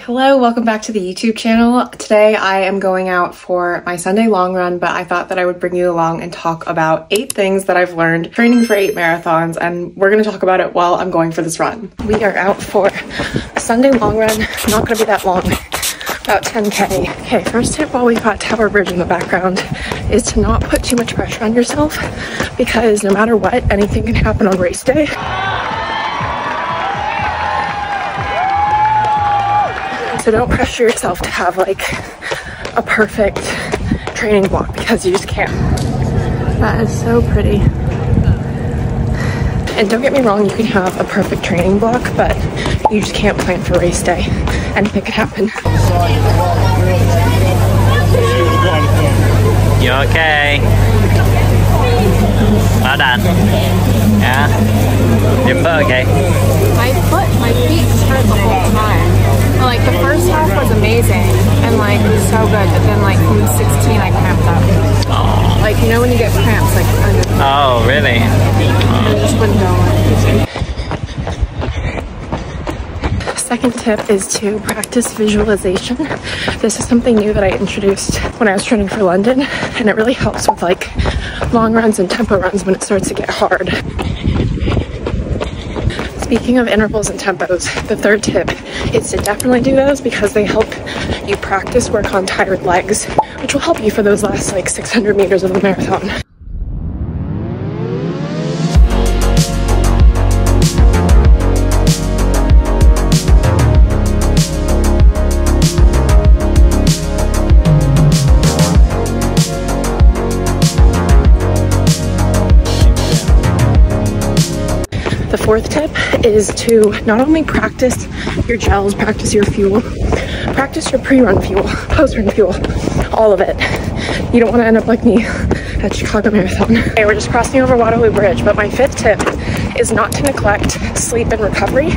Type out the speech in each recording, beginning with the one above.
Hello, welcome back to the YouTube channel. Today I am going out for my Sunday long run, but I thought that I would bring you along and talk about 8 things that I've learned training for 8 marathons, and we're going to talk about it while I'm going for this run. We are out for a Sunday long run, not going to be that long, about 10K. Okay, first tip while we've got Tower Bridge in the background is to not put too much pressure on yourself, because no matter what, anything can happen on race day. So don't pressure yourself to have like a perfect training block, because you just can't. That is so pretty. And don't get me wrong, you can have a perfect training block, but you just can't plan for race day. Anything could happen. You okay? Well done. Yeah? Your foot okay? My feet just hurt the whole time. Like the first half was amazing and like it was so good, but then like from 16 I cramped up. Oh. Like, you know when you get cramps like under the Oh, really? and it just wouldn't go. Second tip is to practice visualization. This is something new that I introduced when I was training for London, and it really helps with like long runs and tempo runs when it starts to get hard. Speaking of intervals and tempos, the third tip is to definitely do those, because they help you practice work on tired legs, which will help you for those last like 600 meters of the marathon. The fourth tip is to not only practice your gels, practice your fuel, practice your pre-run fuel, post-run fuel, all of it. You don't want to end up like me at Chicago Marathon. Okay, we're just crossing over Waterloo Bridge, but my fifth tip is not to neglect sleep and recovery.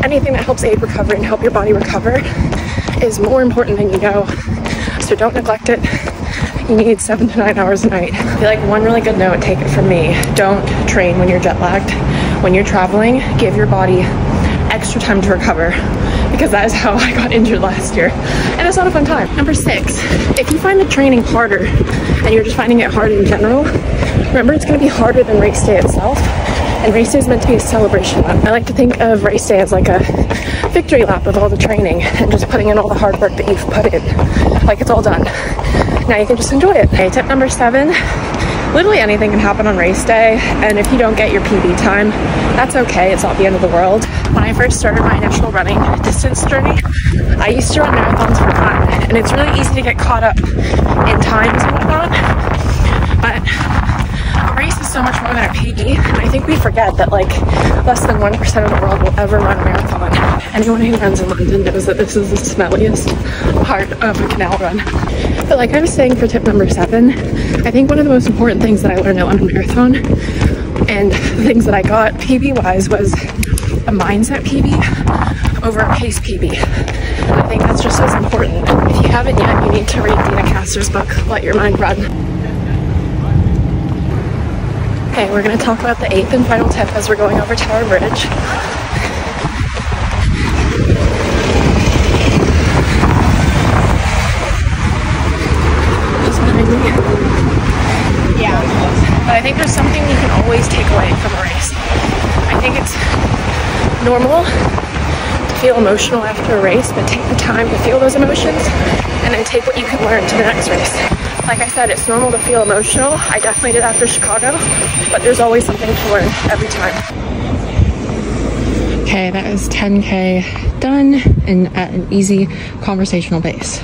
Anything that helps aid recovery and help your body recover is more important than you know, so don't neglect it. You need 7 to 9 hours a night. I feel like one really good note, take it from me, don't train when you're jet lagged. When you're traveling, give your body extra time to recover, because that is how I got injured last year, and it's not a fun time. Number 6, if you find the training harder and you're just finding it hard in general, remember it's going to be harder than race day itself, and race day is meant to be a celebration lap. I like to think of race day as like a victory lap with all the training and just putting in all the hard work that you've put in, like it's all done. Now you can just enjoy it. Okay, tip number 7, literally anything can happen on race day, and if you don't get your PB time, that's okay, it's not the end of the world. When I first started my initial running distance journey, I used to run marathons for fun, and it's really easy to get caught up in times and whatnot, but a race is so much more than a PB, and I think we forget that like less than 1% of the world will ever run a marathon. Anyone who runs in London knows that this is the smelliest part of a canal run. But like I was saying for tip number 7, I think one of the most important things that I learned on a marathon, and things that I got PB-wise, was a mindset PB over a pace PB. And I think that's just as important. If you haven't yet, you need to read Dina Castor's book, Let Your Mind Run. Okay, we're going to talk about the 8th and final tip as we're going over Tower Bridge. Yeah, but I think there's something you can always take away from a race. I think it's normal to feel emotional after a race, but take the time to feel those emotions and then take what you can learn to the next race. Like I said, it's normal to feel emotional. I definitely did after Chicago, but there's always something to learn every time. Okay, that is 10K done and at an easy conversational pace.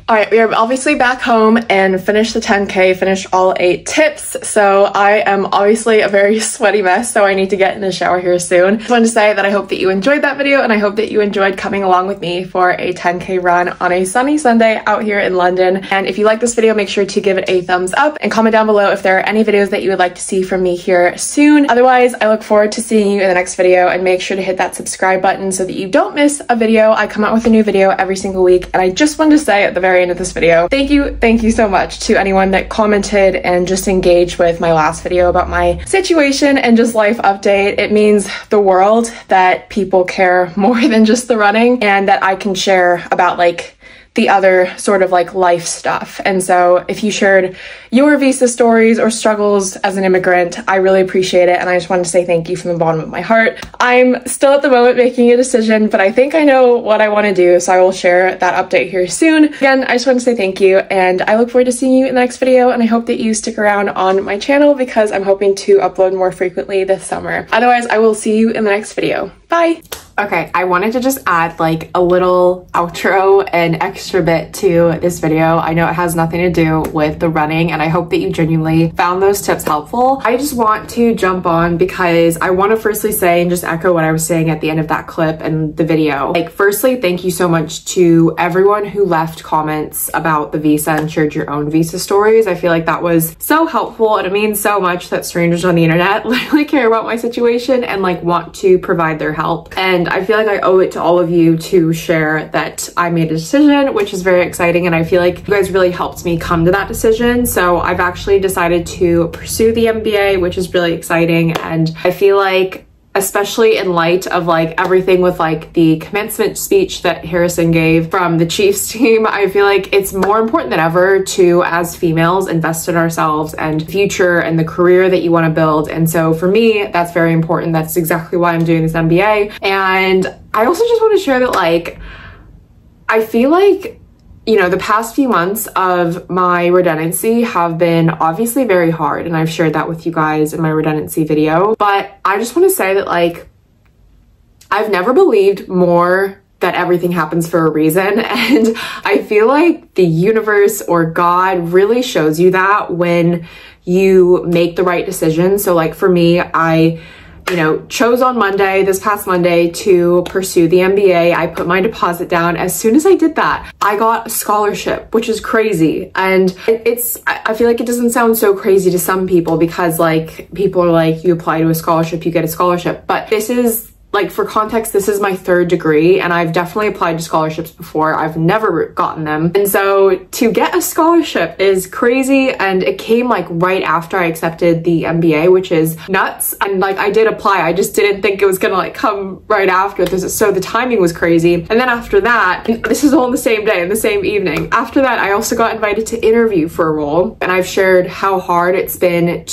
All right, we are obviously back home and finished the 10K, finished all 8 tips. So I am obviously a very sweaty mess, so I need to get in the shower here soon. Just wanted to say that I hope that you enjoyed that video, and I hope that you enjoyed coming along with me for a 10K run on a sunny Sunday out here in London. And if you like this video, make sure to give it a thumbs up and comment down below if there are any videos that you would like to see from me here soon. Otherwise, I look forward to seeing you in the next video, and make sure to hit that subscribe button so that you don't miss a video. I come out with a new video every single week, and I just wanted to say at the very very end of this video. Thank you so much to anyone that commented and just engaged with my last video about my situation and just life update. It means the world that people care more than just the running, and that I can share about like the other sort of like life stuff. And so if you shared your visa stories or struggles as an immigrant, I really appreciate it. And I just wanted to say thank you from the bottom of my heart. I'm still at the moment making a decision, but I think I know what I want to do. So I will share that update here soon. Again, I just want to say thank you, and I look forward to seeing you in the next video. And I hope that you stick around on my channel because I'm hoping to upload more frequently this summer. Otherwise, I will see you in the next video. Bye. Okay, I wanted to just add like a little outro and extra bit to this video. I know it has nothing to do with the running, and I hope that you genuinely found those tips helpful. I just want to jump on because I want to firstly say and just echo what I was saying at the end of that clip and the video. Like, firstly, thank you so much to everyone who left comments about the visa and shared your own visa stories. I feel like that was so helpful, and it means so much that strangers on the internet literally care about my situation and like want to provide their help. And I feel like I owe it to all of you to share that I made a decision, which is very exciting. And I feel like you guys really helped me come to that decision. So I've actually decided to pursue the MBA, which is really exciting. And I feel like, especially in light of like everything with like the commencement speech that Harrison gave from the Chiefs team, I feel like it's more important than ever to, as females, invest in ourselves and future and the career that you want to build. And so for me, that's very important. That's exactly why I'm doing this MBA. And I also just want to share that like, I feel like, you know, the past few months of my redundancy have been obviously very hard, and I've shared that with you guys in my redundancy video. But I just want to say that like, I've never believed more that everything happens for a reason. And I feel like the universe or God really shows you that when you make the right decision. So like for me, I chose on Monday, this past Monday, to pursue the MBA. I put my deposit down. As soon as I did that, I got a scholarship, which is crazy. And I feel like it doesn't sound so crazy to some people because like people are like, you apply to a scholarship, you get a scholarship. But this is, like, for context, this is my 3rd degree, and I've definitely applied to scholarships before. I've never gotten them. And so to get a scholarship is crazy, and it came like right after I accepted the MBA, which is nuts. And like, I did apply, I just didn't think it was gonna like come right after this. So the timing was crazy. And then after that, this is all in the same day, in the same evening. After that, I also got invited to interview for a role, and I've shared how hard it's been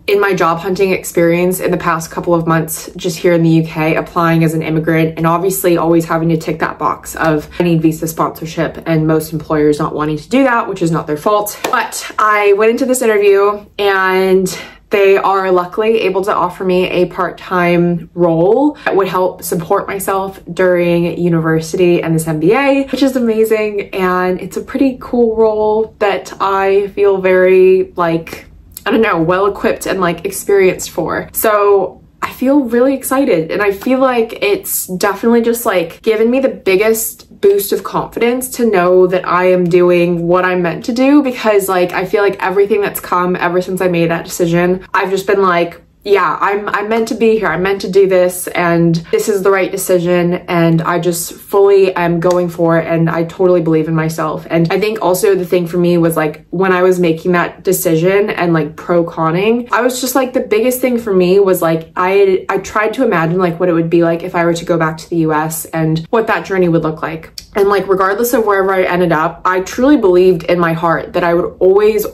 in my job hunting experience in the past couple of months, just here in the UK, applying as an immigrant, and obviously always having to tick that box of I need visa sponsorship, and most employers not wanting to do that, which is not their fault. But I went into this interview, and they are luckily able to offer me a part-time role that would help support myself during university and this MBA, which is amazing. And it's a pretty cool role that I feel very like, I don't know, well-equipped and like experienced for. So I feel really excited, and I feel like it's definitely just like given me the biggest boost of confidence to know that I am doing what I'm meant to do, because like I feel like everything that's come ever since I made that decision, I've just been like, yeah, I'm meant to be here. I'm meant to do this, and this is the right decision, and I just fully am going for it, and I totally believe in myself. And I think also the thing for me was like when I was making that decision and like pro-conning, I was just like, the biggest thing for me was like I tried to imagine like what it would be like if I were to go back to the US and what that journey would look like. And like regardless of wherever I ended up, I truly believed in my heart that I would always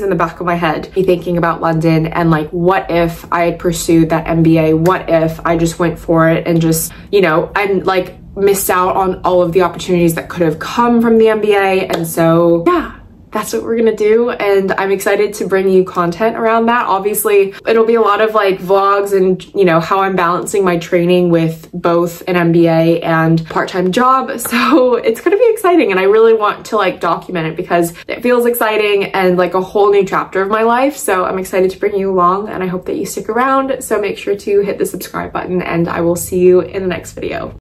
in the back of my head be thinking about London, and like what if I had pursued that MBA? What if I just went for it and just, you know, and like missed out on all of the opportunities that could have come from the MBA? And so yeah, that's what we're gonna do, and I'm excited to bring you content around that. Obviously, it'll be a lot of like vlogs and, you know, how I'm balancing my training with both an MBA and part-time job. So it's gonna be exciting, and I really want to like document it because it feels exciting and like a whole new chapter of my life. So I'm excited to bring you along, and I hope that you stick around. So make sure to hit the subscribe button, and I will see you in the next video.